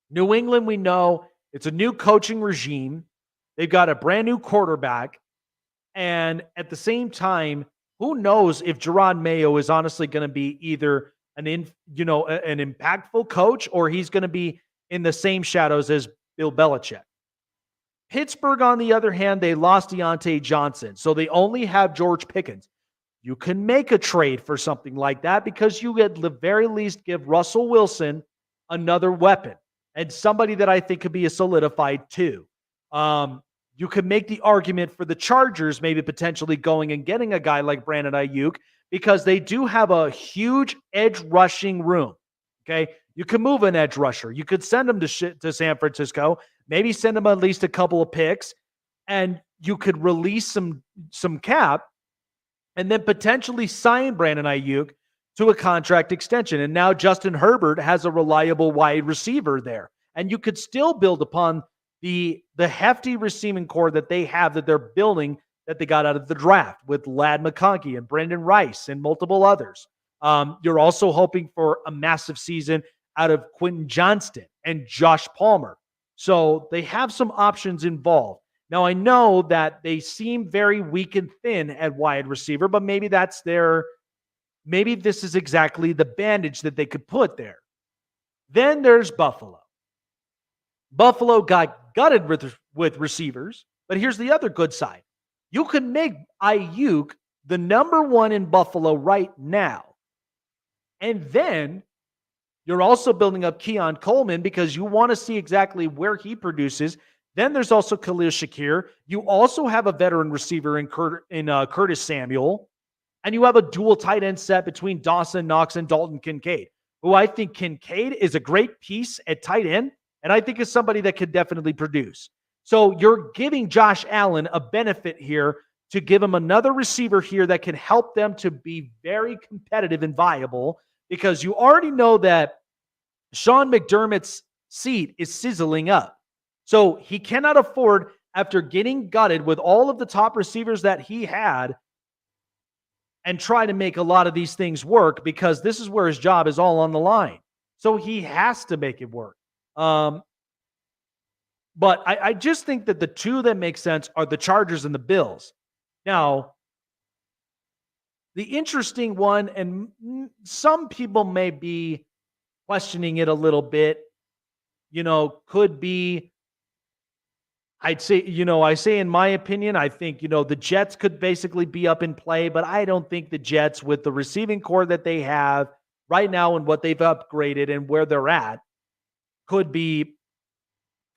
New England, we know it's a new coaching regime. They've got a brand new quarterback. And at the same time, who knows if Gerard Mayo is honestly going to be either an impactful coach, or he's going to be in the same shadows as Bill Belichick. Pittsburgh, on the other hand, they lost Deontay Johnson, so they only have George Pickens. You can make a trade for something like that because you at the very least give Russell Wilson another weapon and somebody that I think could be a solidified two. You could make the argument for the Chargers maybe potentially going and getting a guy like Brandon Ayuk because they do have a huge edge rushing room. Okay, you can move an edge rusher. You could send him to San Francisco, maybe send him at least a couple of picks, and you could release some cap and then potentially sign Brandon Ayuk to a contract extension. And now Justin Herbert has a reliable wide receiver there. And you could still build upon the hefty receiving core that they have, that they're building, that they got out of the draft with Ladd McConkey and Brendan Rice and multiple others. You're also hoping for a massive season out of Quentin Johnston and Josh Palmer. So they have some options involved. Now, I know that they seem very weak and thin at wide receiver, but maybe maybe this is exactly the bandage that they could put there. Then there's Buffalo. Buffalo got gutted with receivers, but here's the other good side. You can make Ayuk the number one in Buffalo right now. And then you're also building up Keon Coleman because you want to see exactly where he produces. Then there's also Khalil Shakir. You also have a veteran receiver in Curtis Samuel. And you have a dual tight end set between Dawson Knox and Dalton Kincaid, who I think Kincaid is a great piece at tight end, and I think is somebody that could definitely produce. So you're giving Josh Allen a benefit here to give him another receiver here that can help them to be very competitive and viable, because you already know that Sean McDermott's seat is sizzling up. So he cannot afford, after getting gutted with all of the top receivers that he had, and try to make a lot of these things work, because this is where his job is all on the line. So he has to make it work. But I just think that the two that make sense are the Chargers and the Bills. Now, the interesting one, and some people may be questioning it a little bit, could be, I'd say, I say in my opinion, I think, the Jets could basically be up in play, but I don't think the Jets, with the receiving core that they have right now and what they've upgraded and where they're at, could be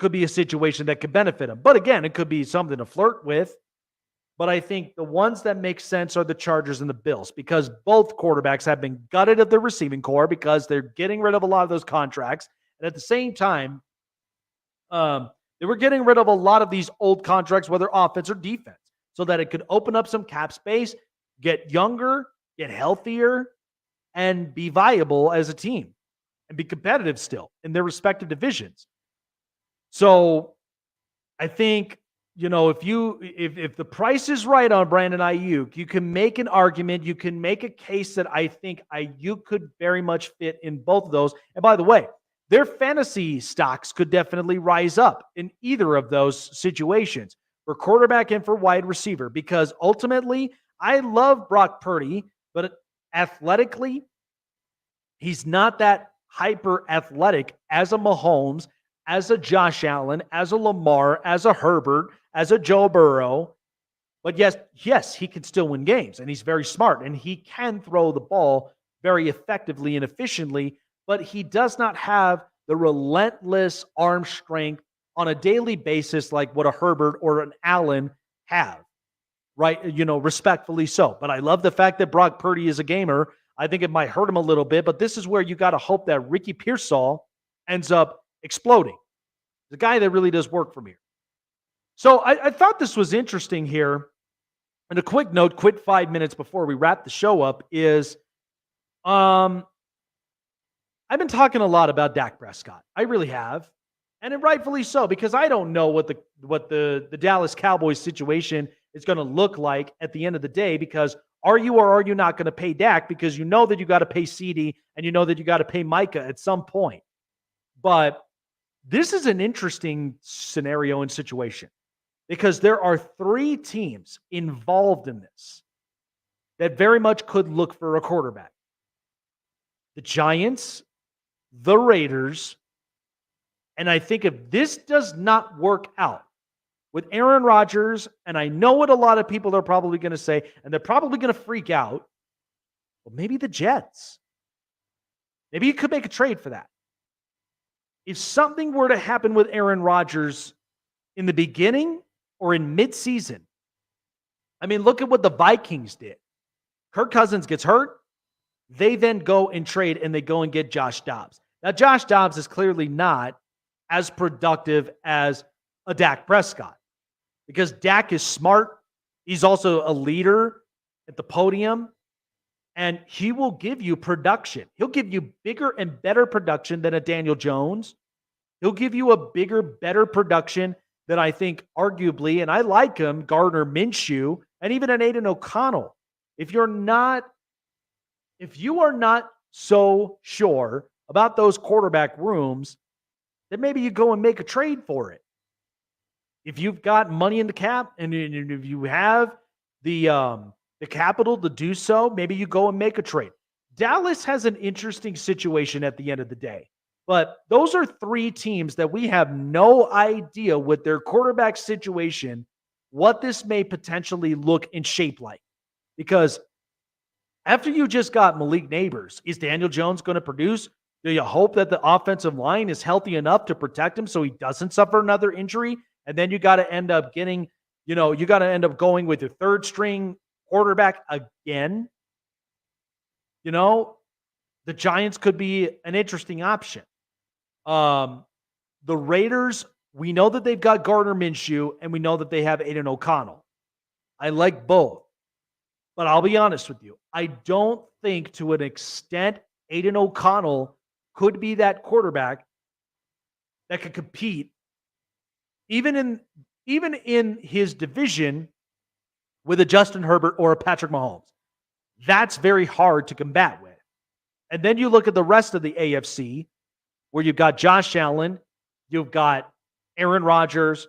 a situation that could benefit them. But again, it could be something to flirt with. But I think the ones that make sense are the Chargers and the Bills, because both quarterbacks have been gutted of their receiving core because they're getting rid of a lot of those contracts. And at the same time, they were getting rid of a lot of these old contracts, whether offense or defense, so that it could open up some cap space, get younger, get healthier, and be viable as a team and be competitive still in their respective divisions. So I think, if the price is right on Brandon Ayuk, you can make an argument, you can make a case that I think Ayuk could very much fit in both of those. And by the way, their fantasy stocks could definitely rise up in either of those situations, for quarterback and for wide receiver, because ultimately I love Brock Purdy, but athletically, he's not that hyper athletic as a Mahomes, as a Josh Allen, as a Lamar, as a Herbert, as a Joe Burrow. But yes, he can still win games, and he's very smart, and he can throw the ball very effectively and efficiently, but he does not have the relentless arm strength on a daily basis like what a Herbert or an Allen have, right? Respectfully so. But I love the fact that Brock Purdy is a gamer. I think it might hurt him a little bit, but this is where you got to hope that Ricky Pearsall ends up exploding. The guy that really does work from here. So I thought this was interesting here. And a quick note, quick 5 minutes before we wrap the show up, is I've been talking a lot about Dak Prescott. I really have. And rightfully so, because I don't know what the Dallas Cowboys situation is going to look like at the end of the day, because are you or are you not going to pay Dak? Because you know that you got to pay CeeDee and you know that you got to pay Micah at some point. But This is an interesting scenario and situation because there are 3 teams involved in this that very much could look for a quarterback. The Giants, the Raiders, and I think if this does not work out with Aaron Rodgers, and I know what a lot of people are probably going to say, and they're probably going to freak out, well, maybe the Jets. Maybe you could make a trade for that. If something were to happen with Aaron Rodgers in the beginning or in midseason, I mean, look at what the Vikings did. Kirk Cousins gets hurt. They then go and trade and they go and get Josh Dobbs. Now, Josh Dobbs is clearly not as productive as a Dak Prescott because Dak is smart. He's also a leader at the podium, and he will give you production. He'll give you bigger and better production than a Daniel Jones. He'll give you a bigger, better production than I think arguably, and I like him, Gardner Minshew, and even an Aiden O'Connell. If you are not so sure about those quarterback rooms, then maybe you go and make a trade for it. If you've got money in the cap and if you have the capital to do so, maybe you go and make a trade. Dallas has an interesting situation at the end of the day. But those are 3 teams that we have no idea with their quarterback situation, what this may potentially look and shape like. Because after you just got Malik Neighbors, is Daniel Jones going to produce? Do you hope that the offensive line is healthy enough to protect him so he doesn't suffer another injury? And then you got to end up getting, you got to end up going with your 3rd string quarterback again. The Giants could be an interesting option. The Raiders, we know that they've got Gardner Minshew and we know that they have Aiden O'Connell. I like both. But I'll be honest with you. I don't think to an extent Aiden O'Connell could be that quarterback that could compete even in his division with a Justin Herbert or a Patrick Mahomes. That's very hard to combat with. And then you look at the rest of the AFC where you've got Josh Allen, you've got Aaron Rodgers,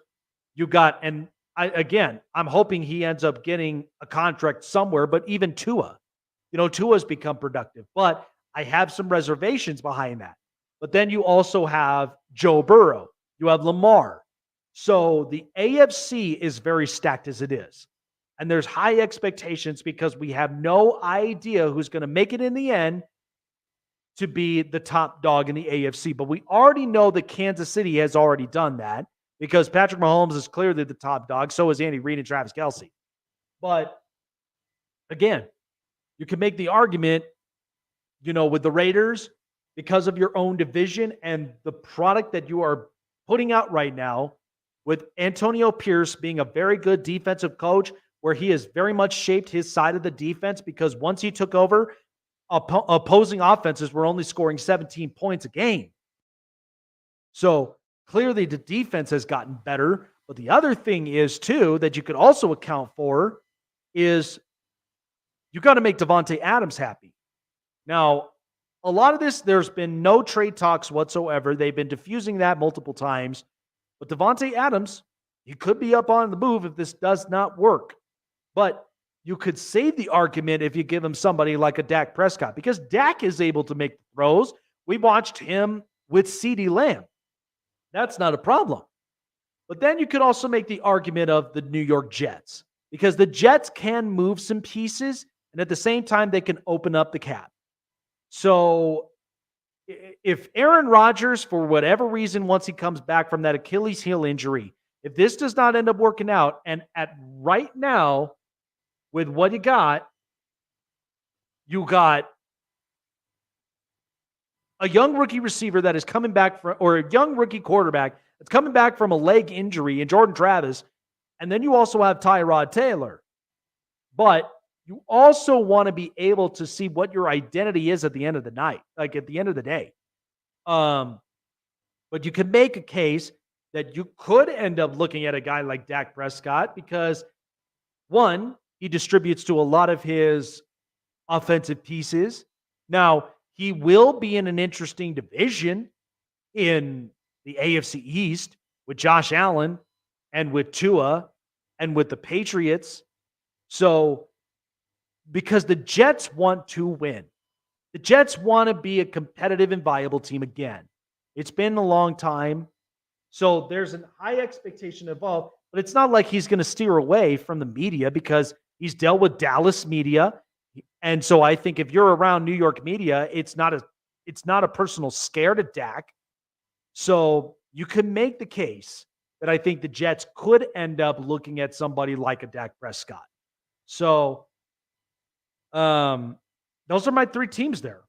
you've got, and I'm hoping he ends up getting a contract somewhere, but even Tua. Tua's become productive, but I have some reservations behind that. But then you also have Joe Burrow. You have Lamar. So the AFC is very stacked as it is. And there's high expectations because we have no idea who's going to make it in the end to be the top dog in the AFC. But we already know that Kansas City has already done that because Patrick Mahomes is clearly the top dog. So is Andy Reid and Travis Kelce. But again, you can make the argument, with the Raiders because of your own division and the product that you are putting out right now with Antonio Pierce being a very good defensive coach where he has very much shaped his side of the defense because once he took over, opposing offenses were only scoring 17 points a game. So clearly the defense has gotten better. But the other thing is, too, that you could also account for is you got to make Devontae Adams happy. Now, a lot of this, there's been no trade talks whatsoever. They've been diffusing that multiple times. But Devontae Adams, he could be up on the move if this does not work. But you could save the argument if you give him somebody like a Dak Prescott because Dak is able to make the throws. We watched him with CeeDee Lamb. That's not a problem. But then you could also make the argument of the New York Jets because the Jets can move some pieces and at the same time they can open up the cap. So if Aaron Rodgers, for whatever reason, once he comes back from that Achilles heel injury, if this does not end up working out, and at right now, with what you got a young rookie receiver that is coming back from, or a young rookie quarterback that's coming back from a leg injury in Jordan Travis, and then you also have Tyrod Taylor. But you also want to be able to see what your identity is at the end of the night, like at the end of the day. But you can make a case that you could end up looking at a guy like Dak Prescott because, one, he distributes to a lot of his offensive pieces. Now, he will be in an interesting division in the AFC East with Josh Allen and with Tua and with the Patriots. So, because the Jets want to win. The Jets want to be a competitive and viable team again. It's been a long time. So there's a high expectation involved, but it's not like he's going to steer away from the media because he's dealt with Dallas media. And so I think if you're around New York media, it's not a personal scare to Dak. So you can make the case that I think the Jets could end up looking at somebody like a Dak Prescott. So those are my three teams there.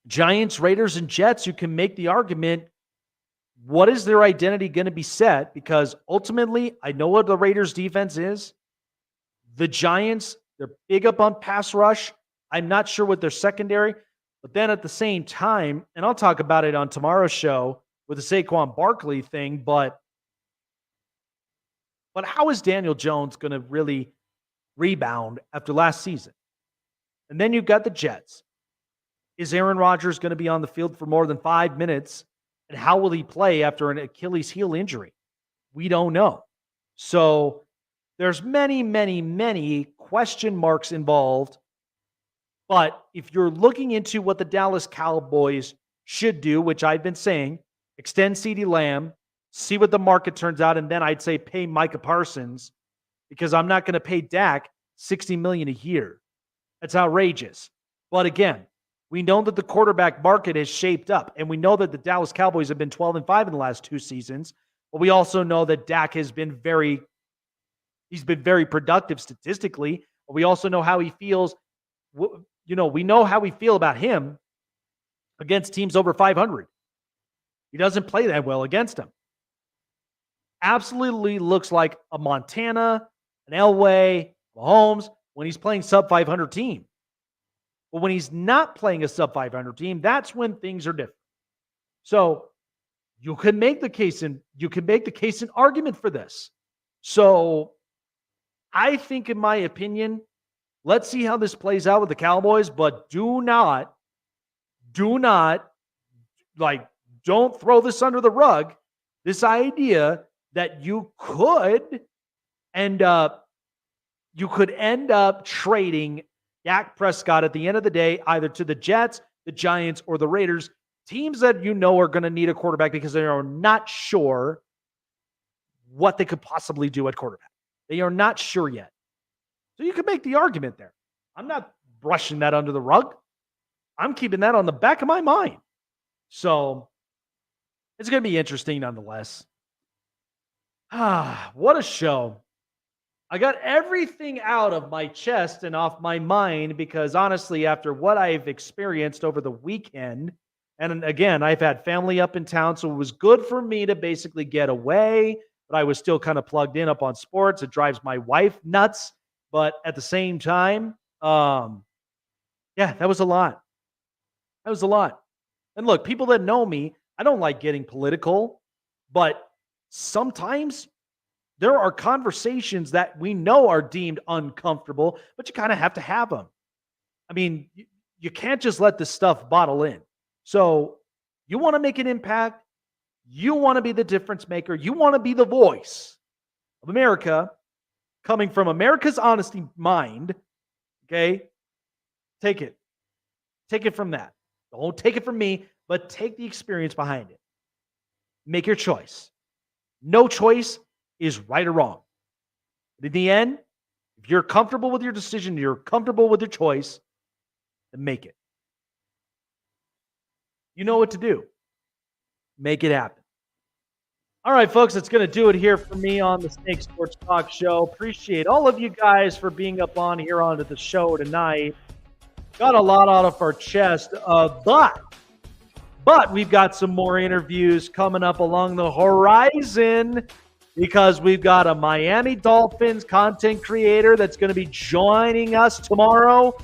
Giants, Raiders, and Jets. You can make the argument, what is their identity going to be set? Because ultimately, I know what the Raiders defense is. The Giants, they're big up on pass rush. I'm not sure what their secondary, but then at the same time, and I'll talk about it on tomorrow's show with the Saquon Barkley thing, but how is Daniel Jones going to really rebound after last season? And then you've got the Jets. Is Aaron Rodgers going to be on the field for more than 5 minutes? And how will he play after an Achilles heel injury? We don't know. So there's many, many, many question marks involved. But if you're looking into what the Dallas Cowboys should do, which I've been saying, extend CeeDee Lamb, see what the market turns out, and then I'd say pay Micah Parsons, because I'm not going to pay Dak $60 million a year. That's outrageous. But again, we know that the quarterback market is shaped up, and we know that the Dallas Cowboys have been 12-5 in the last 2 seasons. But we also know that Dak has been very productive statistically. But we also know how he feels. We know how we feel about him against teams over 500. He doesn't play that well against them. Absolutely looks like a Montana, an Elway, Mahomes when he's playing sub-500 team. But when he's not playing a sub-500 team, that's when things are different. So you can make the case and argument for this. So I think, in my opinion, let's see how this plays out with the Cowboys, but don't throw this under the rug. This idea that you could end up trading Dak Prescott at the end of the day, either to the Jets, the Giants, or the Raiders, teams that are going to need a quarterback because they are not sure what they could possibly do at quarterback. They are not sure yet. So you can make the argument there. I'm not brushing that under the rug. I'm keeping that on the back of my mind. So it's going to be interesting nonetheless. What a show. I got everything out of my chest and off my mind because, honestly, after what I've experienced over the weekend, and again, I've had family up in town, so it was good for me to basically get away, but I was still kind of plugged in up on sports. It drives my wife nuts, but at the same time, that was a lot. That was a lot. And look, people that know me, I don't like getting political, but sometimes there are conversations that we know are deemed uncomfortable, but you kind of have to have them. I mean, you can't just let this stuff bottle in. So you want to make an impact. You want to be the difference maker. You want to be the voice of America coming from America's honesty mind. Okay? Take it. Take it from that. Don't take it from me, but take the experience behind it. Make your choice. No choice is right or wrong. But in the end, if you're comfortable with your decision, you're comfortable with your choice, then make it. You know what to do. Make it happen. All right, folks, that's going to do it here for me on the Snake Sports Talk Show. Appreciate all of you guys for being up on here onto the show tonight. Got a lot out of our chest, but we've got some more interviews coming up along the horizon because we've got a Miami Dolphins content creator that's going to be joining us tomorrow.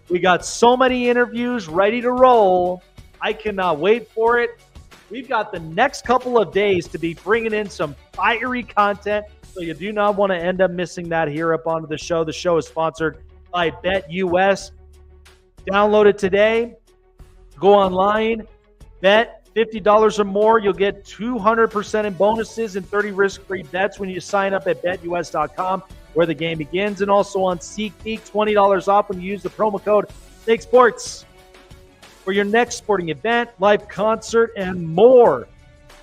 We got so many interviews ready to roll. I cannot wait for it. We've got the next couple of days to be bringing in some fiery content, so you do not want to end up missing that here up onto the show. The show is sponsored by BetUS. Download it today. Go online, bet, $50 or more, you'll get 200% in bonuses and 30 risk-free bets when you sign up at BetUS.com, where the game begins. And also on SeatGeek, $20 off when you use the promo code SnakeSports for your next sporting event, live concert, and more.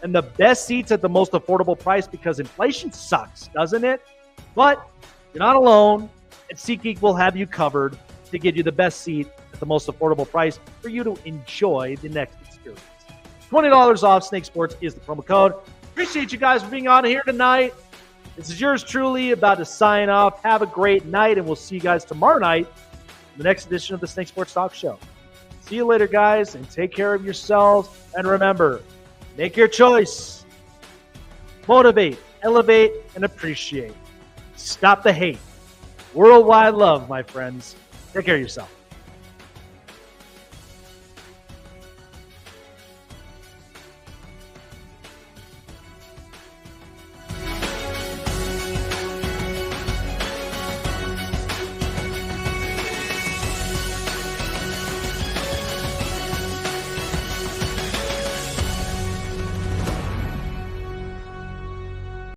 And the best seats at the most affordable price, because inflation sucks, doesn't it? But you're not alone, and SeatGeek will have you covered to get you the best seat at the most affordable price for you to enjoy the next experience. $20 off. Snake Sports is the promo code. Appreciate you guys for being on here tonight. This is yours truly, about to sign off. Have a great night, and we'll see you guys tomorrow night in the next edition of the Snake Sports Talk Show. See you later, guys, and take care of yourselves. And remember, make your choice. Motivate, elevate, and appreciate. Stop the hate. Worldwide love, my friends. Take care of yourself.